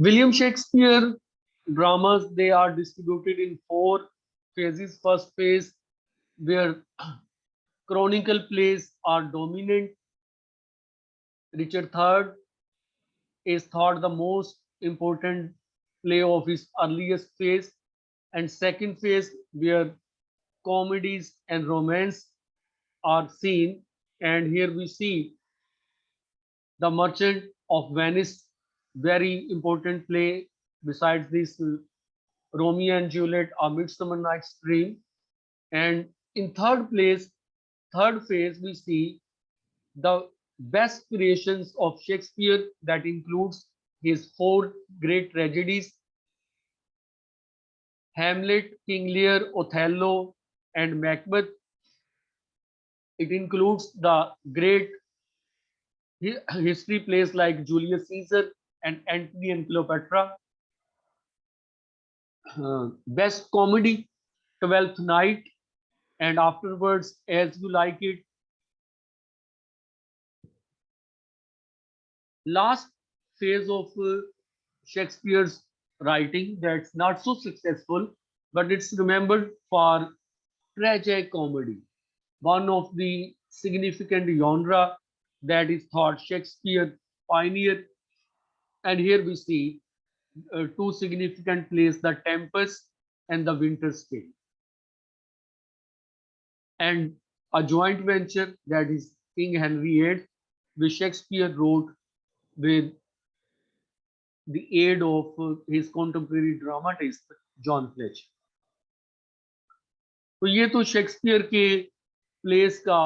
William Shakespeare dramas, they are distributed in four phases. First phase, where chronicle plays are dominant. Richard III is thought the most important play of his earliest phase, and second phase where comedies and romance are seen. And here we see the Merchant of Venice, very important play. Besides this, Romeo and Juliet, A Midsummer Night's Dream. And in third phase, we see the best creations of Shakespeare, that includes his four great tragedies: Hamlet, King Lear, Othello, and Macbeth. It includes the great history plays like Julius Caesar and Antony and Cleopatra. Best comedy, Twelfth Night, and afterwards, As You Like It. Last phase of Shakespeare's writing that's not so successful, but it's remembered for tragic comedy, one of the significant genre that is thought Shakespeare pioneer. And here we see two significant plays, The Tempest and The Winter's Tale, and a joint venture that is King Henry VIII, which Shakespeare wrote with the aid of his contemporary dramatist John Fletcher. तो ये तो Shakespeare के place का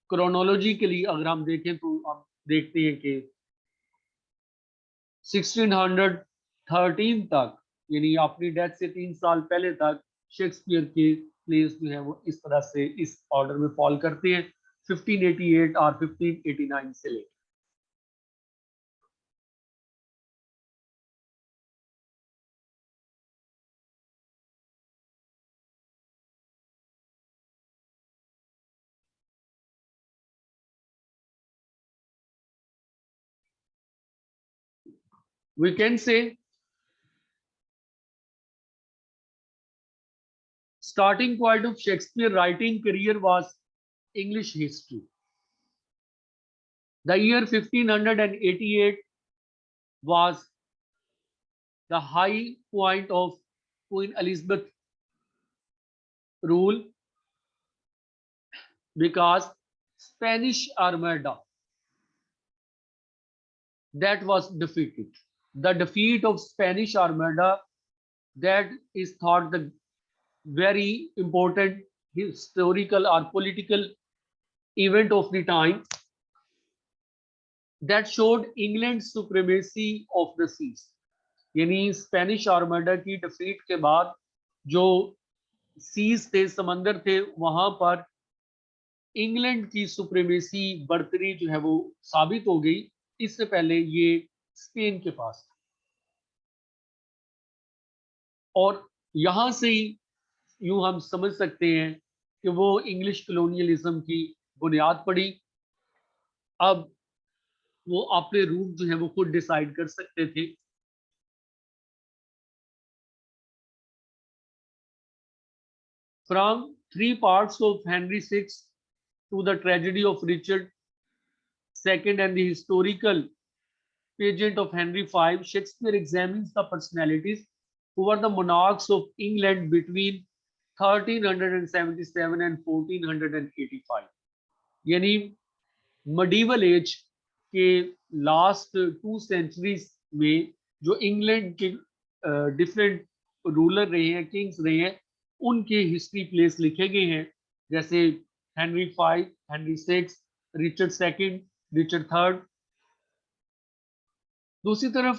chronologically अगर हम देखें तो हम देखते हैं कि 1613 तक, यानी अपनी डेथ से 3 साल पहले तक, शेक्सपियर के प्लेस जो है वो इस तरह से इस ऑर्डर में फॉल करते हैं 1588 और 1589 से लेकर. We can say starting point of Shakespeare writing career was English history. The year 1588 was the high point of Queen Elizabeth rule, because Spanish Armada that was defeated. The defeat of Spanish Armada, that is thought the very important historical or political event of the time, that showed England's supremacy of the seas. यानी Spanish armada की defeat के बाद जो seize थे, समंदर थे, वहां पर इंग्लैंड की सुप्रीमेसी, बढ़तरी जो है वो साबित हो गई. इससे पहले ये स्पेन के पास था. और यहां से ही यूं हम समझ सकते हैं कि वो इंग्लिश कॉलोनियलिज्म की बुनियाद पड़ी. अब वो अपने रूट जो है वो खुद डिसाइड कर सकते थे. From three parts of Henry VI to the tragedy of Richard II and the historical pageant of Henry V, Shakespeare examines the personalities who were the monarchs of England between 1377 and 1485. यानी medieval age के last 2 centuries में जो England के different ruler रहे हैं, Kings रहे हैं, उनके हिस्ट्री प्लेस लिखे गए हैं. जैसे Henry V, Henry VI, Richard II, Richard III. दूसरी तरफ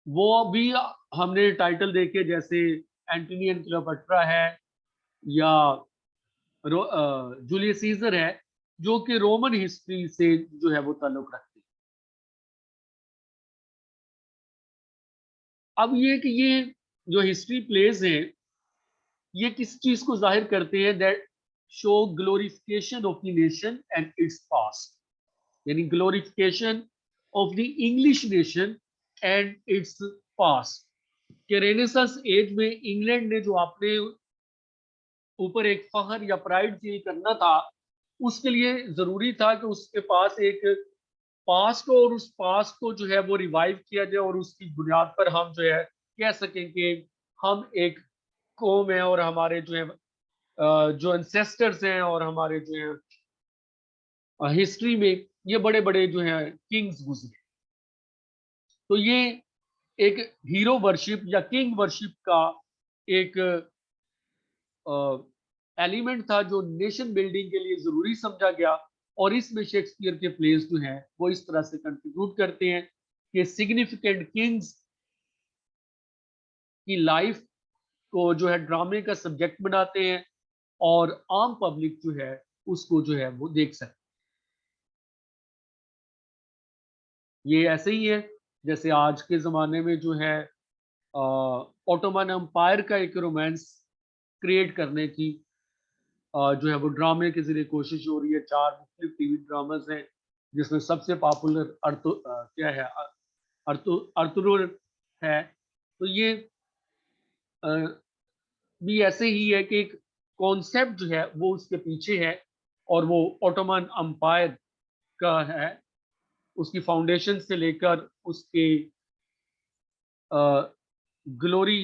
वो भी हमने टाइटल देखे, जैसे एंटनी एंड क्लियोपेट्रा है या जूलियस सीजर है, जो कि रोमन हिस्ट्री से जो है वो ताल्लुक रखते हैं. अब ये कि ये जो हिस्ट्री प्लेस हैं, ये किस चीज को जाहिर करते हैं? That show glorification of the nation and its past. यानी glorification of the English nation and its past. कि रेनेसांस एज में इंग्लैंड ने जो अपने ऊपर एक फखर या प्राइड फील करना था, उसके लिए जरूरी था कि उसके पास एक पास्ट हो, और उस पास्ट को जो है वो रिवाइव किया जाए, और उसकी बुनियाद पर हम जो है कह सकें कि हम एक कौम है, और हमारे जो है जो एंसेस्टर्स हैं, और हमारे जो है हिस्ट्री में ये बड़े बड़े जो है किंग्स गुजरे। तो ये एक हीरो वर्शिप या किंग वर्शिप का एक एलिमेंट था जो नेशन बिल्डिंग के लिए जरूरी समझा गया। और इसमें शेक्सपियर के प्लेस जो हैं वो इस तरह से कंट्रीब्यूट करते हैं कि सिग्निफिकेंट किंग्स की लाइफ को जो है ड्रामे का सब्जेक्ट बनाते हैं, और आम पब्लिक जो है उसको जो है वो देख सकते। ये ऐसे ही है जैसे आज के ज़माने में जो है ऑटोमन एम्पायर का एक रोमांस क्रिएट करने की जो है वो ड्रामे के ज़रिए कोशिश हो रही है। 4 मुख्तलिफ टीवी ड्रामास हैं, जिसमें सबसे पॉपुलर क्या है अर्थुरुल है। तो ये अ, भी ऐसे ही है कि एक कॉन्सेप्ट जो है वो उसके पीछे है, और वो ऑटोमन एम्पायर का है, उसकी फाउंडेशन से लेकर उसके ग्लोरी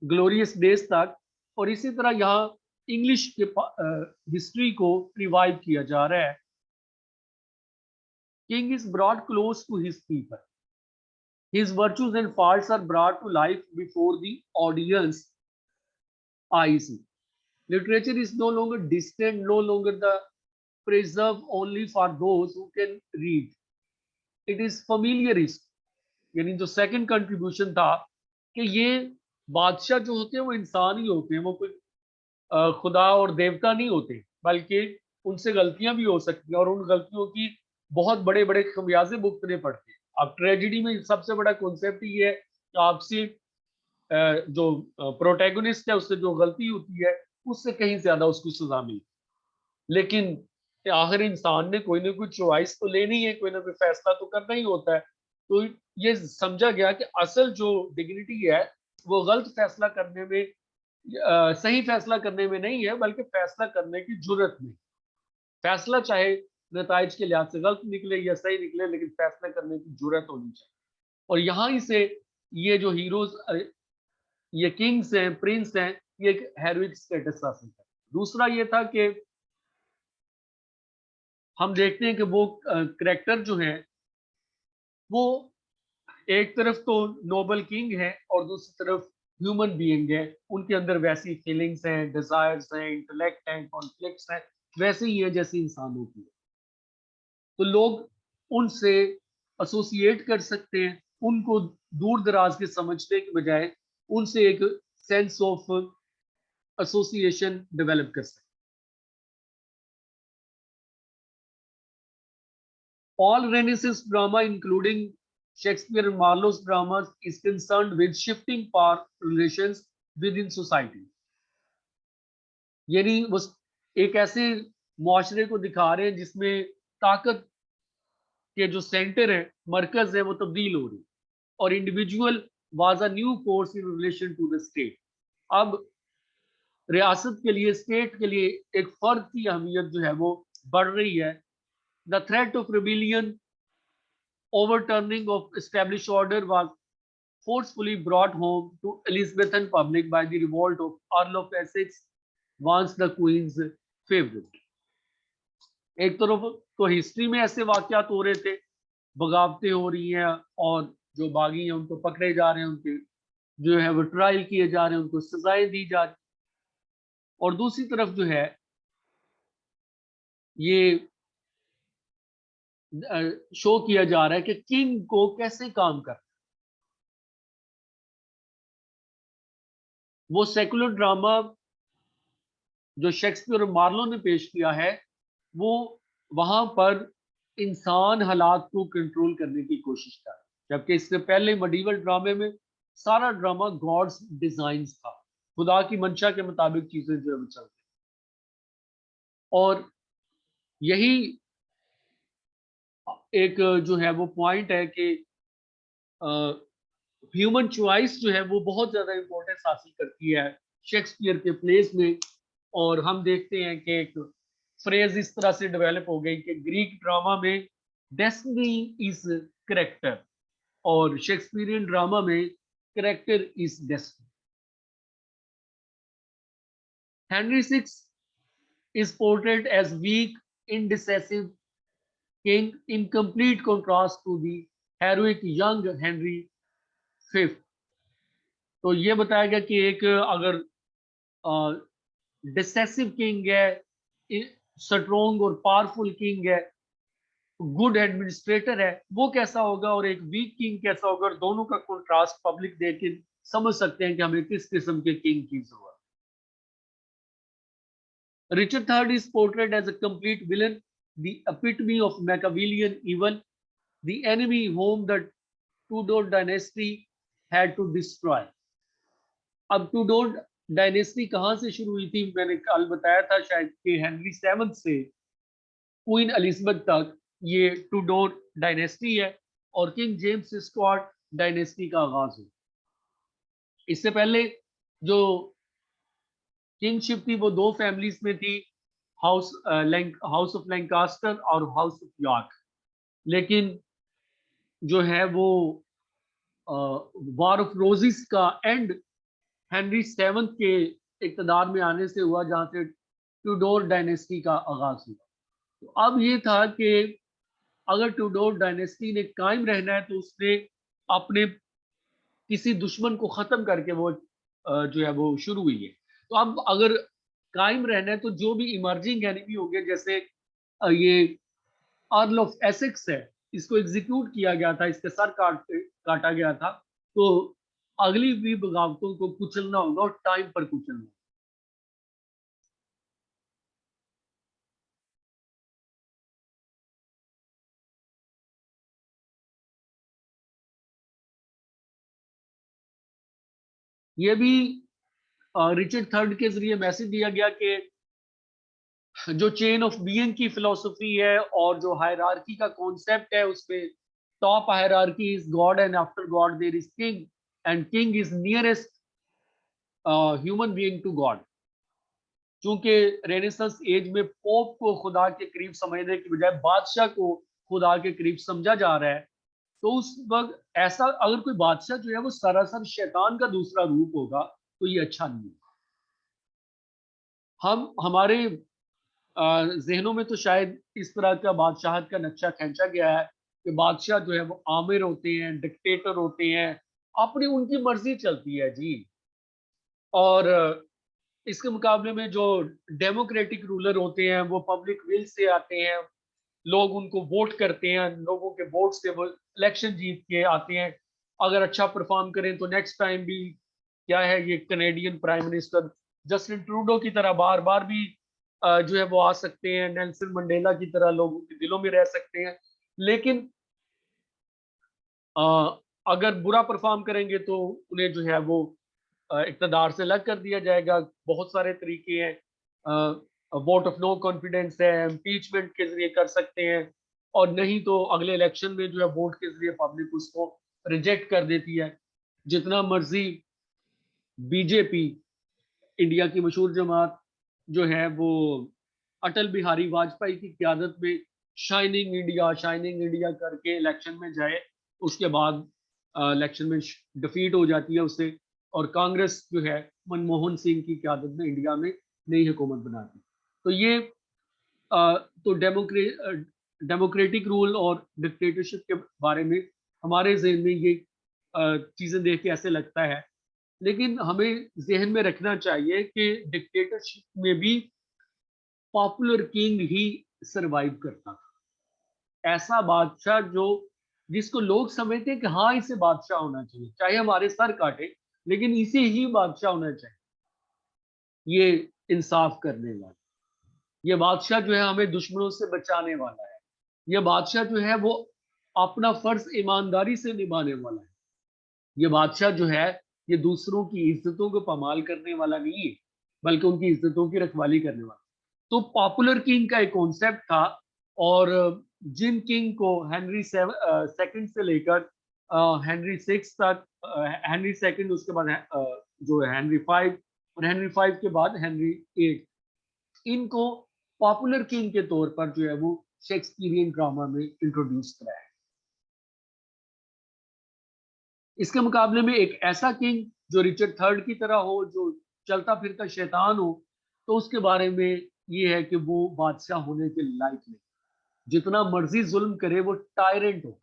ग्लोरियस डेज तक। और इसी तरह यहाँ इंग्लिश के हिस्ट्री को रिवाइव किया जा रहा है। King is brought close to his people, his virtues and faults are brought to life before the audience eyes. Literature is no longer distant, no longer the preserve only for those who can read. It is familiarist। यानी जो second contribution था कि ये बादशाह जो होते हैं वो इंसान ही होते हैं, वो कोई खुदा और देवता नहीं होते, बल्कि उनसे गलतियां भी हो सकती हैं, और उन गलतियों की बहुत बड़े बड़े खमियाजे भुगतने पड़ते हैं। अब ट्रेजिडी में सबसे बड़ा कॉन्सेप्ट ये है कि आपसी जो प्रोटैगनिस्ट है उससे जो गलती होती है उससे कहीं ज्यादा उसको सजा मिलती है। लेकिन आखिर इंसान ने कोई ना कोई चॉइस तो लेनी है, कोई ना कोई फैसला तो करना ही होता है। तो ये समझा गया कि असल जो डिग्निटी है वो गलत फैसला करने में सही फैसला करने में नहीं है, बल्कि फैसला करने की जुर्रत में। फैसला चाहे नताइज के लिहाज से गलत निकले या सही निकले, लेकिन फैसला करने की जुर्रत होनी चाहिए। और यहाँ ही से ये जो हीरोज, ये किंग्स हैं, प्रिंस हैं, ये एक हेरोइक स्टेटस हासिल है। दूसरा ये था कि हम देखते हैं कि वो करेक्टर जो है वो एक तरफ तो नोबल किंग है, और दूसरी तरफ ह्यूमन बीइंग है। उनके अंदर वैसी फीलिंग्स हैं, डिजायर्स हैं, इंटेलेक्ट हैं, कॉन्फ्लिक्ट्स हैं, वैसे ही है जैसे इंसानों की। तो लोग उनसे एसोसिएट कर सकते हैं, उनको दूर दराज के समझने के बजाय उनसे एक सेंस ऑफ एसोसिएशन डेवलप कर सकते हैं। All Renaissance drama, including Shakespeare and Marlowe's dramas, is concerned with shifting power relations within society। यानी वो एक ऐसे मुआशरे को दिखा रहे हैं जिसमें ताकत के जो सेंटर है, मरकज है, वो तब्दील हो रही है, और individual was a new force in relation to the state. अब रियासत के लिए, स्टेट के लिए एक फर्द की अहमियत जो है वो बढ़ रही है। The threat of rebellion, overturning of established order, was forcefully brought home to Elizabethan public by the revolt of Earl of Essex, once the Queen's favorite। एक तरफ तो हिस्ट्री में ऐसे वाकयात हो रहे थे, बगावतें हो रही हैं, और जो बागी हैं उनको पकड़े जा रहे हैं, उनके जो है वो ट्रायल किए जा रहे हैं, उनको सजाएं दी जा रही। और दूसरी तरफ जो है ये शो किया जा रहा है कि किंग को कैसे काम कर, वो सेकुलर ड्रामा जो शेक्सपियर और मार्लो ने पेश किया है, वो वहां पर इंसान हालात को कंट्रोल करने की कोशिश कर, जबकि इससे पहले मडीवल ड्रामे में सारा ड्रामा गॉड्स डिजाइन था, खुदा की मंशा के मुताबिक चीजें जो है वो चलती। और यही एक जो है वो पॉइंट है कि ह्यूमन चॉइस जो है वो बहुत ज्यादा इंपॉर्टेंस हासिल करती है शेक्सपियर के प्लेस में। और हम देखते हैं कि एक फ्रेज इस तरह से डेवलप हो गई कि ग्रीक ड्रामा में डेस्टिनी इज करेक्टर और शेक्सपियरियन ड्रामा में character is destiny. Henry six is portrayed as weak, indecisive king in complete contrast to the heroic young Henry V। तो ये बताया गया कि एक अगर डिसेसिव किंग है, स्ट्रोंग और पावरफुल किंग है, गुड एडमिनिस्ट्रेटर है, वो कैसा होगा और एक वीक किंग कैसा होगा, और दोनों का कंट्रास्ट पब्लिक देख के समझ सकते हैं कि हमें किस किस्म के किंग की जरूरत। Richard III is portrayed as a complete villain, the epitome of Machiavellian evil, the enemy whom the Tudor dynasty had to destroy। अब टूडोर डायनेस्टी कहां से शुरू हुई थी? मैंने कल बताया था शायद कि हेनरी सेवंथ से क्वीन एलिजाबेथ तक ये टूडोर डायनेस्टी है और किंग जेम्स स्कॉट डायनेस्टी का आगाज है। इससे पहले जो किंगशिप थी वो दो फैमिलीज में थी, हाउस ऑफ लैंकास्टर और हाउस ऑफ यॉर्क। लेकिन जो है वो वॉर ऑफ रोजिस का एंड हेनरी सेवंथ के इक़्तिदार में आने से हुआ, जहां से ट्यूडोर डायनेस्टी का आगाज हुआ। तो अब ये था कि अगर ट्यूडोर डायनेस्टी ने कायम रहना है तो उसने अपने किसी दुश्मन को खत्म करके वो जो है वो शुरू हुई है। तो अब अगर कायम रहना है तो जो भी इमर्जिंग एनिमी हो गए, जैसे ये अर्ल ऑफ एसेक्स है, इसको एग्जीक्यूट किया गया था, इसके सर काटा गया था। तो अगली भी बगावतों को कुचलना होगा और टाइम पर कुचलना। ये भी रिचर्ड थर्ड के जरिए मैसेज दिया गया कि जो चेन ऑफ बीइंग की फिलॉसफी है और जो हायरार्की का कॉन्सेप्ट है, उसमें top hierarchy is God and after God there is king and king is nearest human being to God. चूंकि रेनेसांस एज में पोप को खुदा के करीब समझने की बजाय बादशाह को खुदा के करीब समझा जा रहा है, तो उस वक्त ऐसा अगर कोई बादशाह जो है वो सरासर शैतान का दूसरा रूप होगा तो ये अच्छा नहीं है। हम हमारे जहनों में तो शायद इस तरह का बादशाहत का नक्शा खींचा गया है कि बादशाह जो है वो आमिर होते हैं, डिक्टेटर होते हैं, अपनी उनकी मर्जी चलती है जी। और इसके मुकाबले में जो डेमोक्रेटिक रूलर होते हैं वो पब्लिक विल से आते हैं, लोग उनको वोट करते हैं, लोगों के वोट से वो इलेक्शन जीत के आते हैं। अगर अच्छा परफॉर्म करें तो नेक्स्ट टाइम भी क्या है, ये Canadian prime minister Justin Trudeau की तरह बार बार भी जो है वो आ सकते हैं, नेल्सन मंडेला की तरह लोगों के दिलों में रह सकते हैं। लेकिन अगर बुरा परफॉर्म करेंगे तो उन्हें जो है वो इक़्तिदार से अलग कर दिया जाएगा। बहुत सारे तरीके हैं, वोट ऑफ नो कॉन्फिडेंस है, इम्पीचमेंट के जरिए कर सकते हैं, और नहीं तो अगले इलेक्शन में जो है वोट के जरिए पब्लिक उसको रिजेक्ट कर देती है। जितना मर्जी बीजेपी, इंडिया की मशहूर जमात जो है वो अटल बिहारी वाजपेयी की क्यादत में शाइनिंग इंडिया करके इलेक्शन में जाए, उसके बाद इलेक्शन में डिफीट हो जाती है उससे, और कांग्रेस जो है मनमोहन सिंह की क्यादत में इंडिया में नई हुकूमत बनाती। तो ये तो डेमोक्रेटिक रूल और डिक्टेटरशिप के बारे में हमारे जहन में ये चीजें देख के ऐसे लगता है। लेकिन हमें जहन में रखना चाहिए कि डिक्टेटरशिप में भी पॉपुलर किंग ही सरवाइव करता था। ऐसा बादशाह जो जिसको लोग समझते हैं कि हाँ इसे बादशाह होना चाहिए, चाहे हमारे सर काटे लेकिन इसे ही बादशाह होना चाहिए, ये इंसाफ करने वाला, ये बादशाह जो है हमें दुश्मनों से बचाने वाला है, ये बादशाह जो है वो अपना फर्ज ईमानदारी से निभाने वाला है, ये बादशाह जो है ये दूसरों की इज्जतों को पमाल करने वाला नहीं है, बल्कि उनकी इज्जतों की रखवाली करने वाला। तो पॉपुलर किंग का एक कॉन्सेप्ट था और जिन किंग को हेनरी सेकंड से लेकर हेनरी सिक्स तक, हेनरी सेकंड, उसके बाद जो है हेनरी फाइव, और हेनरी फाइव के बाद हेनरी एट, इनको पॉपुलर किंग के तौर पर जो है वो शेक्सपियरियन ड्रामा में इंट्रोड्यूस कराया है। इसके मुकाबले में एक ऐसा किंग जो रिचर्ड थर्ड की तरह हो, जो चलता फिरता शैतान हो, तो उसके बारे में ये है कि वो बादशाह होने के लायक नहीं, जितना मर्जी जुल्म करे वो टायरेंट होगा।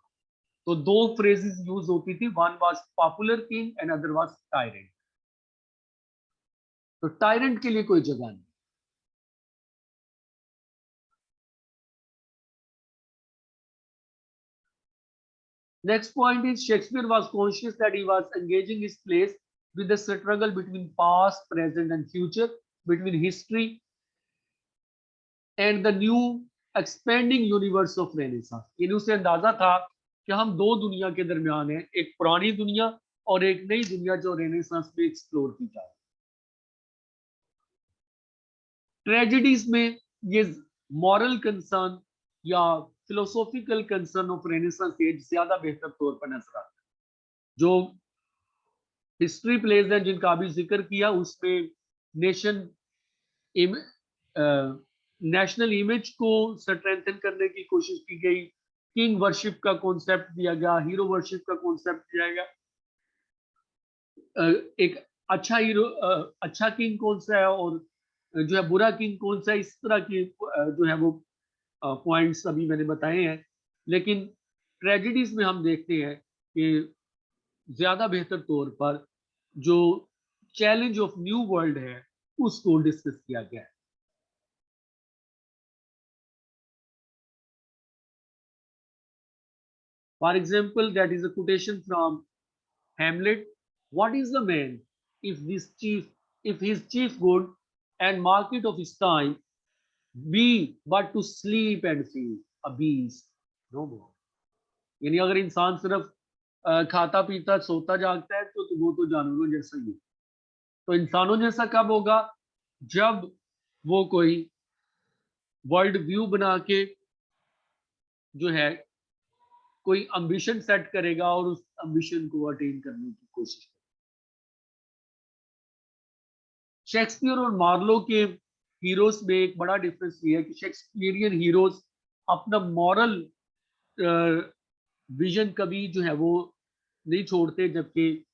तो दो फ्रेजेस यूज होती थी, one was popular king and other was tyrant. तो टायरेंट के लिए कोई जगह नहीं। Next point is Shakespeare was conscious that he was engaging his plays with the struggle between past, present, and future, between history and the new expanding universe of Renaissance. यानी उसे अंदाजा था कि हम दो दुनिया के दरमियान हैं, एक पुरानी दुनिया और एक नई दुनिया जो रेनेसांस में एक्सप्लोर की जाए। ट्रेजेडीज में ये मॉरल कंसर्न या philosophical concern of Renaissance age ज्यादा बेहतर तौर पर नजर आता है। जो हिस्ट्री प्लेज हैं जिनका अभी जिक्र किया, उसमें नेशन इम, नेशनल इमेज को स्ट्रेंथन करने की कोशिश की गई, किंग वर्शिप का कॉन्सेप्ट दिया गया, हीरो वर्शिप का कॉन्सेप्ट दिया गया। एक अच्छा हीरो, अच्छा किंग कौन सा है और जो है बुरा किंग कौन सा है, इस तरह की जो है वो पॉइंट्स अभी मैंने बताए हैं। लेकिन ट्रेजेडीज में हम देखते हैं कि ज्यादा बेहतर तौर पर जो चैलेंज ऑफ न्यू वर्ल्ड है उसको डिस्कस किया गया है। For example, that is a quotation from Hamlet. What is the man if his chief good and market of his time be but to sleep and feel a beast no more? यानी अगर इंसान सिर्फ खाता पीता सोता जागता है तो वो तो जानवरों जैसा ही है। तो इंसानों जैसा कब होगा? जब वो कोई वर्ल्ड व्यू बना के जो है कोई एम्बिशन सेट करेगा और उस एम्बिशन को अटेन करने की कोशिश करेगा। शेक्सपियर और मार्लो के हीरोज में एक बड़ा डिफरेंस ये है कि शेक्सपियरियन हीरोज अपना मॉरल विजन कभी जो है वो नहीं छोड़ते, जबकि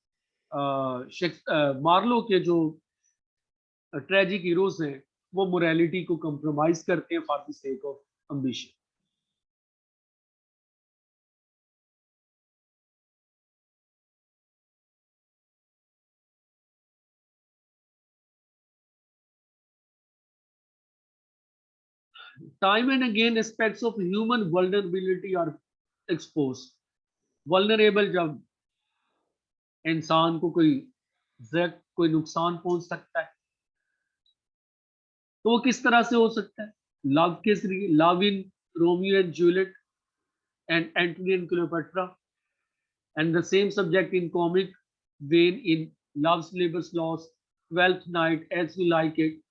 मार्लो के जो ट्रेजिक हीरोज हैं वो मोरालिटी को कंप्रोमाइज करते हैं for the sake of ambition. Time and again aspects of human vulnerability are expose. Vulnerable जब इंसान को कोई नुकसान पहुंच सकता है, तो वो किस तरह से हो सकता है? लव के जरिए, love in Romeo and Juliet and Antony and Cleopatra, and the same subject in comic vein in Love's Labour's Lost, Twelfth Night, As You Like It.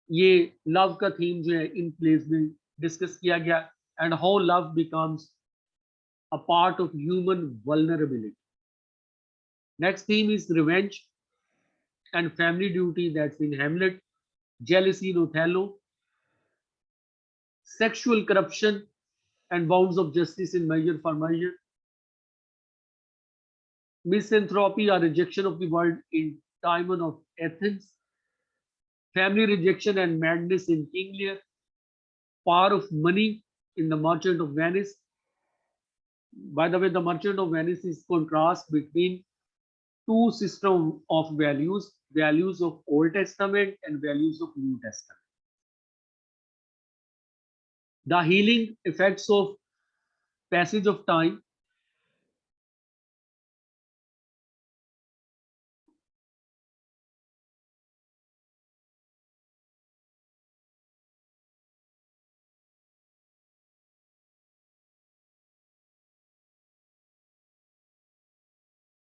ये लव का थीम जो है इन प्लेस में discuss किया गया, and how love becomes a part of human vulnerability. Next theme is revenge and family duty, that's in Hamlet, jealousy in Othello, sexual corruption and bounds of justice in Measure for Measure, misanthropy or rejection of the world in Timon of Athens, family rejection and madness in King Lear, power of money in The Merchant of Venice. By the way, The Merchant of Venice is contrast between two systems of values, values of Old Testament and values of New Testament. The healing effects of passage of time.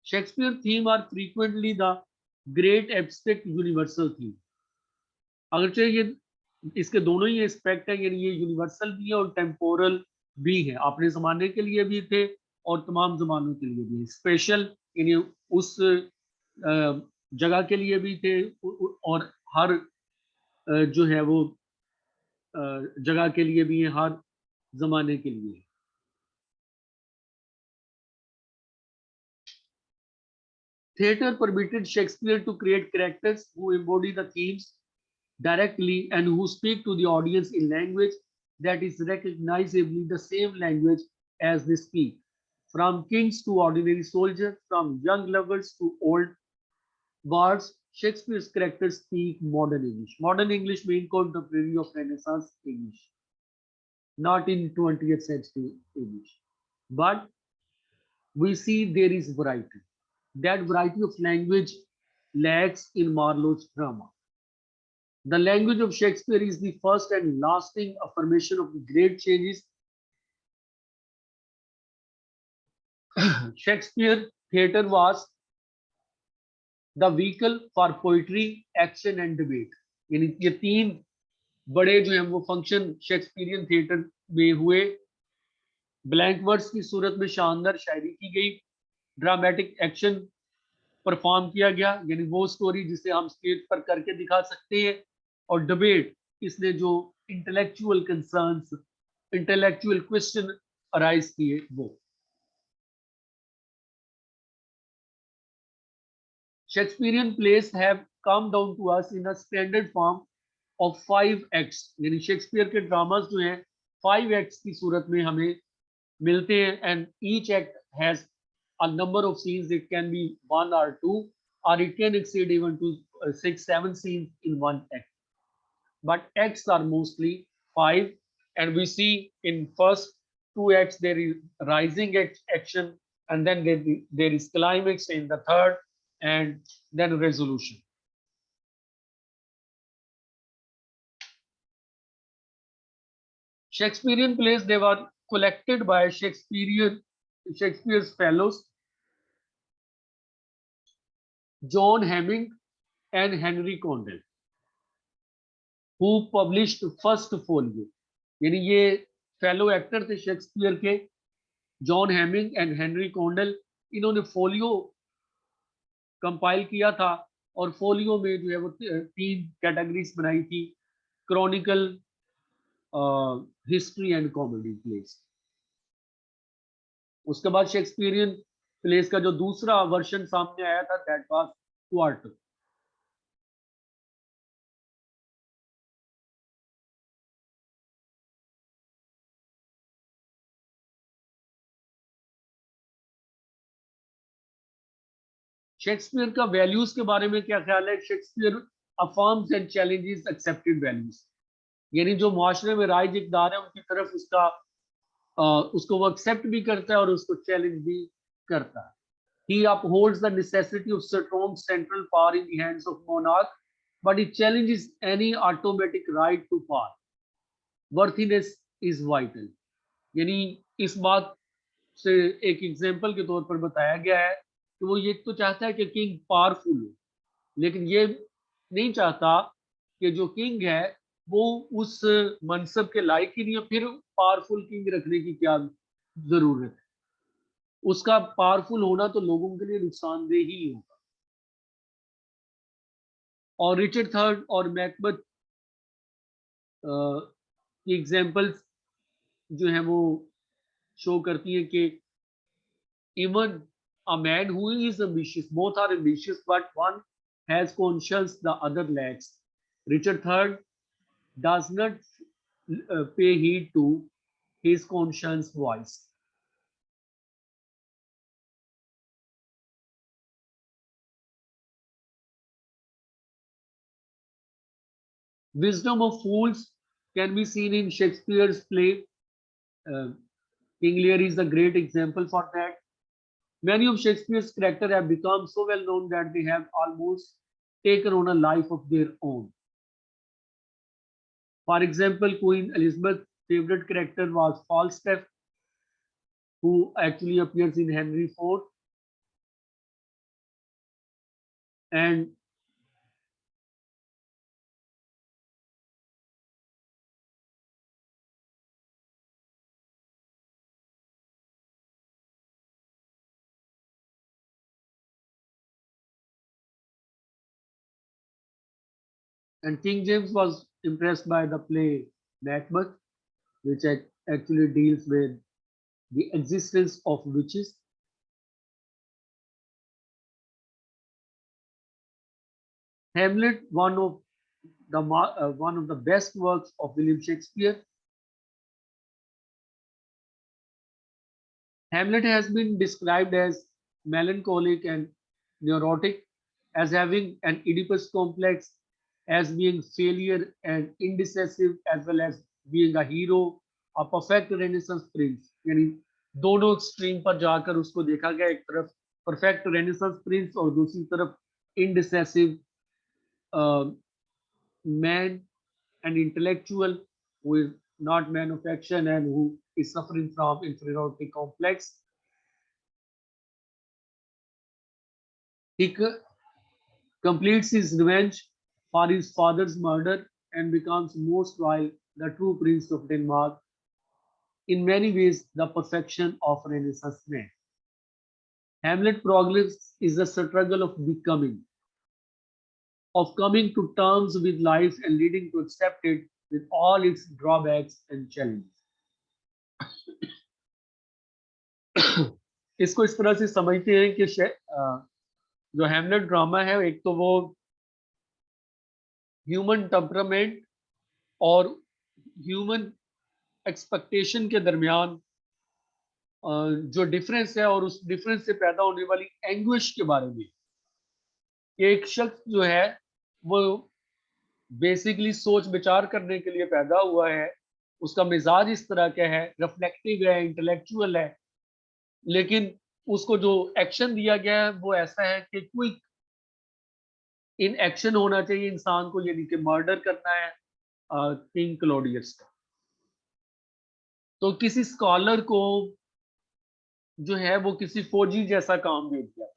Shakespeare theme are frequently the great abstract universal theme. अगरचे ये इसके दोनों ही aspect है, यानी ये universal भी है और टेम्पोरल भी है। अपने जमाने के लिए भी थे और तमाम जमानों के लिए भी। स्पेशल यानी उस जगह के लिए भी थे और हर जो है वो जगह के लिए भी है, हर जमाने के लिए। Theatre permitted Shakespeare to create characters who embody the themes directly and who speak to the audience in language that is recognizably the same language as they speak. From kings to ordinary soldiers, from young lovers to old bards, Shakespeare's characters speak modern English. Modern English means contemporary of Renaissance English, not in 20th century English. But we see there is variety. That variety of language lacks in Marlowe's drama. The language of Shakespeare is the first and lasting affirmation of the great changes. Shakespeare theatre was the vehicle for poetry, action and debate. यानी ये तीन बड़े जो हैं वो function Shakespearean theatre में हुए। Blank words की सूरत में शानदार शायरी की गई, ड्रामेटिक एक्शन परफॉर्म किया गया, यानी वो स्टोरी जिसे हम स्टेज पर करके दिखा सकते हैं, और डिबेट, इसने जो intellectual concerns, intellectual question arise किए वो। Shakespearean plays have come down to us in a standard form of 5 acts, यानी शेक्सपियर के ड्रामास जो हैं 5 acts की सूरत में हमें मिलते हैं, and each act has a number of scenes. It can be 1 or 2, or it can exceed even to 6, 7 scenes in one act. But acts are mostly 5, and we see in first 2 acts there is rising action, and then there is climax in the third, and then resolution. Shakespearean plays, they were collected by Shakespeare's fellows John Hamming and Henry Condell, who published first folio. यानी ये fellow actor थे Shakespeare के, John Hamming and Henry Condell. इन्होंने folio compile किया था, और folio में जो है वो 3 कैटेगरीज बनाई थी: Chronicle, history and comedy place. उसके बाद शेक्सपियरियन प्लेस का जो दूसरा वर्जन सामने आया था, दैट वाज क्वार्टर। शेक्सपियर का वैल्यूज के बारे में क्या ख्याल है? Shakespeare affirms and challenges accepted values, यानी जो मुआशरे में राइज इकदार है उनकी तरफ उसको वो एक्सेप्ट भी करता है और उसको चैलेंज भी करता है। He upholds the necessity of strong central power in the hands of monarch, but he challenges any automatic right to power. Worthiness is vital. यानी इस बात से एक एग्जाम्पल के तौर पर बताया गया है कि वो ये तो चाहता है कि किंग पावरफुल हो, लेकिन ये नहीं चाहता कि जो किंग है वो उस मनसब के लायक ही नहीं है, फिर पावरफुल किंग रखने की क्या जरूरत है? उसका पावरफुल होना तो लोगों के लिए नुकसानदेह ही होगा। और रिचर्ड थर्ड और मैकबथ की एग्जाम्पल्स जो है वो शो करती हैं कि even a man who is ambitious, both are ambitious, but one has conscience, the other lacks. Richard III does not pay heed to his conscience voice. Wisdom of fools can be seen in Shakespeare's play. Uh, King Lear is a great example for that. Many of Shakespeare's characters have become so well known that they have almost taken on a life of their own. For example, Queen Elizabeth's favorite character was Falstaff, who actually appears in Henry IV. And And King James was impressed by the play Macbeth, which actually deals with the existence of witches. Hamlet, one of the best works of William Shakespeare. Hamlet has been described as melancholic and neurotic, as having an Oedipus complex, as being failure and indecisive, as well as being a hero, a perfect Renaissance prince. यानी दोनों extreme पर जाकर उसको देखा गया, एक तरफ perfect renaissance Prince और दूसरी तरफ indecisive man, an intellectual who is not man of action and who is suffering from inferiority complex. He completes his revenge for his father's murder and becomes most while the true prince of Denmark, in many ways the perfection of Renaissance man. Hamlet progress is a struggle of becoming, of coming to terms with life and leading to accept it with all its drawbacks and challenges. इसको इस तरह से समझते हैं कि जो हेमलेट drama है, एक तो वो ह्यूमन टेम्परामेंट और ह्यूमन एक्सपेक्टेशन के दरमियान जो डिफरेंस है और उस डिफरेंस से पैदा होने वाली एंग्विश के बारे में। एक शख्स जो है वो बेसिकली सोच विचार करने के लिए पैदा हुआ है, उसका मिजाज इस तरह का है, रिफ्लेक्टिव है, इंटेलेक्चुअल है, लेकिन उसको जो एक्शन दिया गया है वो ऐसा है कि क्विक इन एक्शन होना चाहिए इंसान को, यानी कि मर्डर करना है किंग क्लोडियस का। तो किसी स्कॉलर को जो है वो किसी फौजी जैसा काम दे दिया।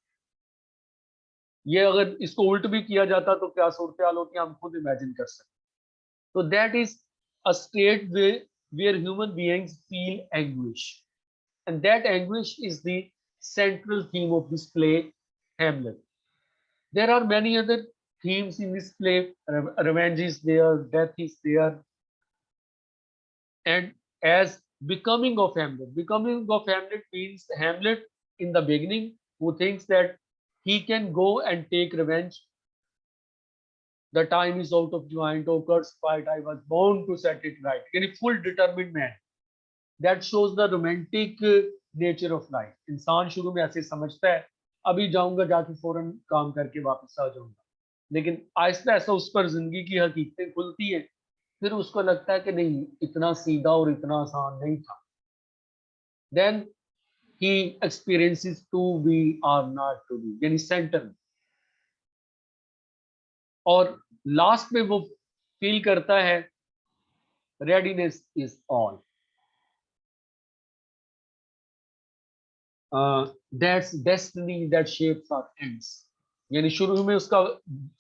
ये अगर इसको उल्ट भी किया जाता तो क्या सूरत हाल होती, हम खुद इमेजिन कर सकते। तो that is a state where human beings feel anguish, and that anguish is the central theme of this play, Hamlet. There are many other themes in this play. Revenge is there, death is there, and as becoming of Hamlet means Hamlet in the beginning who thinks that he can go and take revenge. The time is out of joint, oh cursed fight, I was born to set it right. Yani full determined man. That shows the romantic nature of life. इंसान शुरू में ऐसे समझता है अभी जाऊंगा, जाके फौरन काम करके वापस आ जाऊंगा, लेकिन आहिस्ता आहिस्ता उस पर जिंदगी की हकीकतें खुलती है, फिर उसको लगता है कि नहीं, इतना सीधा और इतना आसान नहीं था। Then he experiences to be or not to be, यानी सेंटर में, और लास्ट में वो फील करता है readiness is all. That's destiny that shapes our ends, यानी शुरू में उसका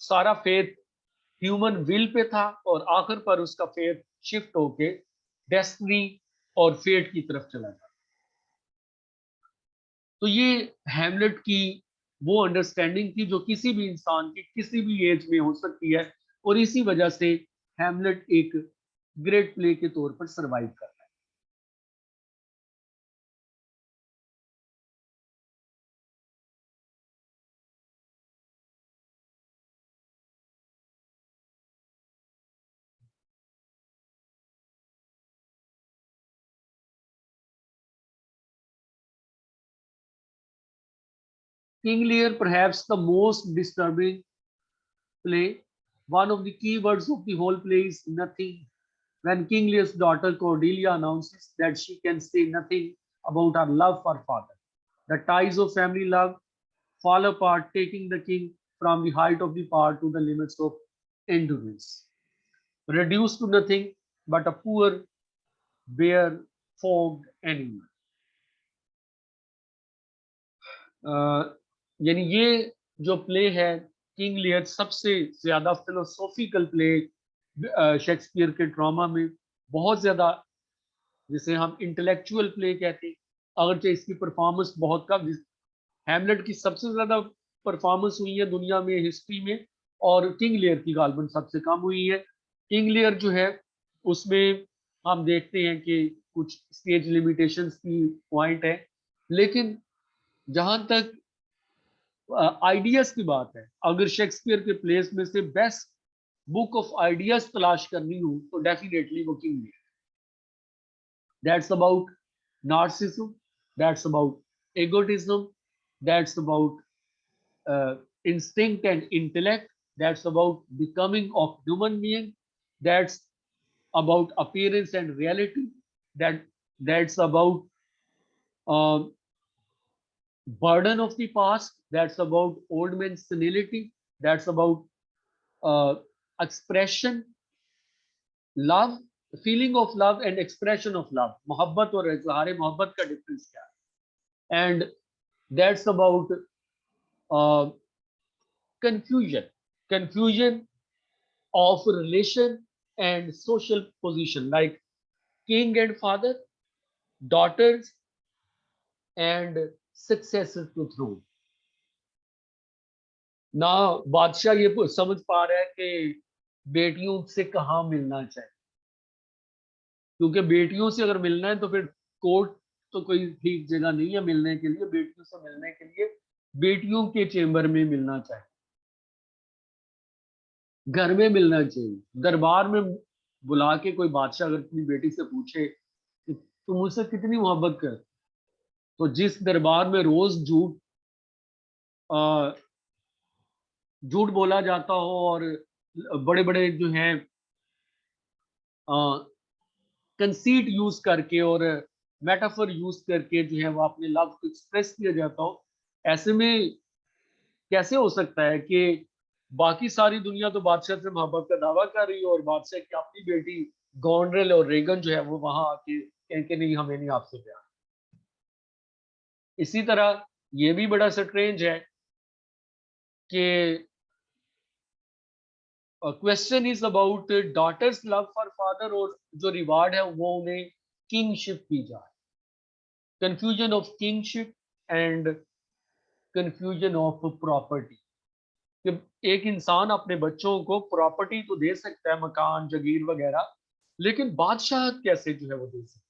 सारा फेथ ह्यूमन विल पे था और आखिर पर उसका फेथ शिफ्ट होके डेस्टिनी और फेट की तरफ चला गया। तो ये हैमलेट की वो अंडरस्टैंडिंग थी जो किसी भी इंसान की किसी भी एज में हो सकती है, और इसी वजह से हैमलेट एक ग्रेट प्ले के तौर पर सरवाइव कर रहा है। King Lear, perhaps the most disturbing play. One of the key words of the whole play is nothing. When King Lear's daughter Cordelia announces that she can say nothing about her love for father, the ties of family love fall apart, taking the king from the height of the power to the limits of endurance. Reduced to nothing but a poor, bare, fogged animal. यानी ये जो play है King लियर, सबसे ज्यादा philosophical play Shakespeare के drama में, बहुत ज्यादा जिसे हम इंटेलेक्चुअल प्ले कहते हैं, अगरचे इसकी परफॉर्मेंस बहुत कम। हैमलेट की सबसे ज्यादा परफॉर्मेंस हुई है दुनिया में, हिस्ट्री में, और किंग लियर की गालबन सबसे कम हुई है। किंग लियर जो है उसमें हम देखते हैं कि कुछ स्टेज लिमिटेशंस की पॉइंट है, लेकिन जहां तक आइडियाज की बात है, अगर शेक्सपियर के प्लेस में से बेस्ट बुक ऑफ आइडियाज तलाश करनी हो तो डेफिनेटली वो King Lear. That's about narcissism, that's about egotism, that's about instinct and intellect, that's about becoming of human being, that's about appearance and reality, that's about uh, burden of the past, that's about old man's senility, that's about uh, expression, love, feeling of love and expression of love, मोहब्बत और इजहार मोहब्बत का difference क्या है, and that's about uh, confusion of relation and social position, like king and father, daughters and successor to throne. ना बादशाह ये समझ पा रहा है कि बेटियों से कहाँ मिलना चाहिए, क्योंकि बेटियों से अगर मिलना है तो फिर कोर्ट तो कोई ठीक जगह नहीं है मिलने के लिए। बेटियों से मिलने के लिए बेटियों के चेंबर में मिलना चाहिए, घर में मिलना चाहिए। दरबार में बुला के कोई बादशाह अगर अपनी बेटी से पूछे कि तुम मुझसे कितनी मोहब्बत कर, तो जिस दरबार में रोज अ, झूठ बोला जाता हो और बड़े बड़े जो हैं कंसीट यूज करके और मेटाफर यूज करके जो है वो अपने लव को एक्सप्रेस किया जाता हो, ऐसे में कैसे हो सकता है कि बाकी सारी दुनिया तो बादशाह से मोहब्बत का दावा कर रही है और बादशाह की अपनी बेटी गॉन्ड्रेल और रेगन जो है वो वहां आके कहें कि नहीं हमें नहीं आपसे प्यार। इसी तरह ये भी बड़ा स्ट्रेंज है कि question is about daughters love for father और जो रिवार्ड है वो उन्हें किंगशिप दी जाए। Confusion of kingship and confusion of property, कि एक इंसान अपने बच्चों को प्रॉपर्टी तो दे सकता है, मकान जगीर वगैरह, लेकिन बादशाह कैसे जो है वो दे सकता है।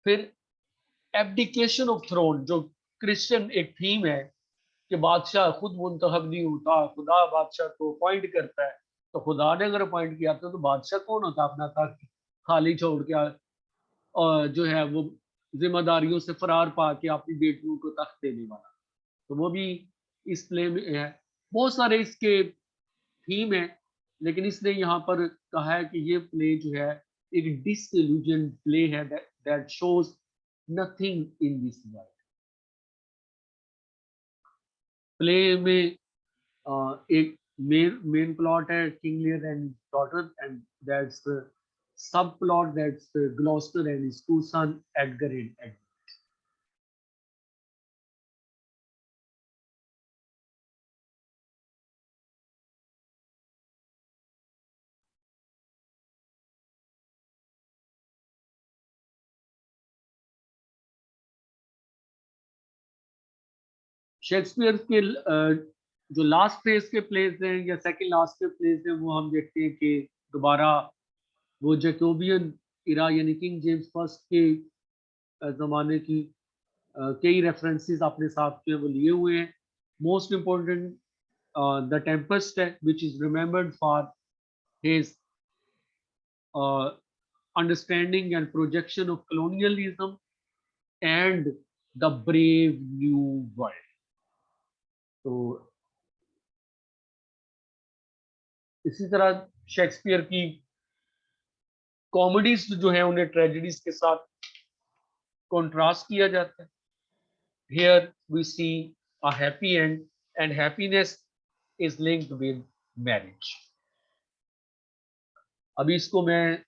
फिर एब्डिकेशन ऑफ थ्रोन, जो क्रिश्चियन एक थीम है कि बादशाह खुद मुंतखब नहीं होता, खुदा बादशाह को अपॉइंट करता है। तो खुदा ने अगर अपॉइंट किया था तो बादशाह कौन होता अपना तख्त खाली छोड़ के और जो है वो जिम्मेदारियों से फरार पा के अपनी बेटियों को तख्त देने वाला। तो वो भी इस प्ले में है। बहुत सारे इसके थीम है, लेकिन इसने यहाँ पर कहा है कि ये प्ले जो है एक डिसइल्यूजन प्ले है, that shows nothing in this world. Play में एक मेन प्लॉट है King Lear and daughter, and that's subplot, that's Gloucester and his two son Edgar and Edgar. Shakespeare के जो लास्ट फेज के place हैं या second last के place हैं वो हम देखते हैं कि दोबारा वो जैकोबियन इरा यानी किंग जेम्स फर्स्ट के ज़माने की कई रेफरेंसेस अपने साथ जो है वो लिए हुए हैं। मोस्ट इम्पोर्टेंट द टेम्पेस्ट है which is remembered for his understanding and projection of colonialism and the brave new world। तो इसी तरह शेक्सपियर की कॉमेडीज जो है उन्हें ट्रेजेडीज के साथ कॉन्ट्रास्ट किया जाता है। Here we see a happy end, and happiness is linked with marriage। अभी इसको मैं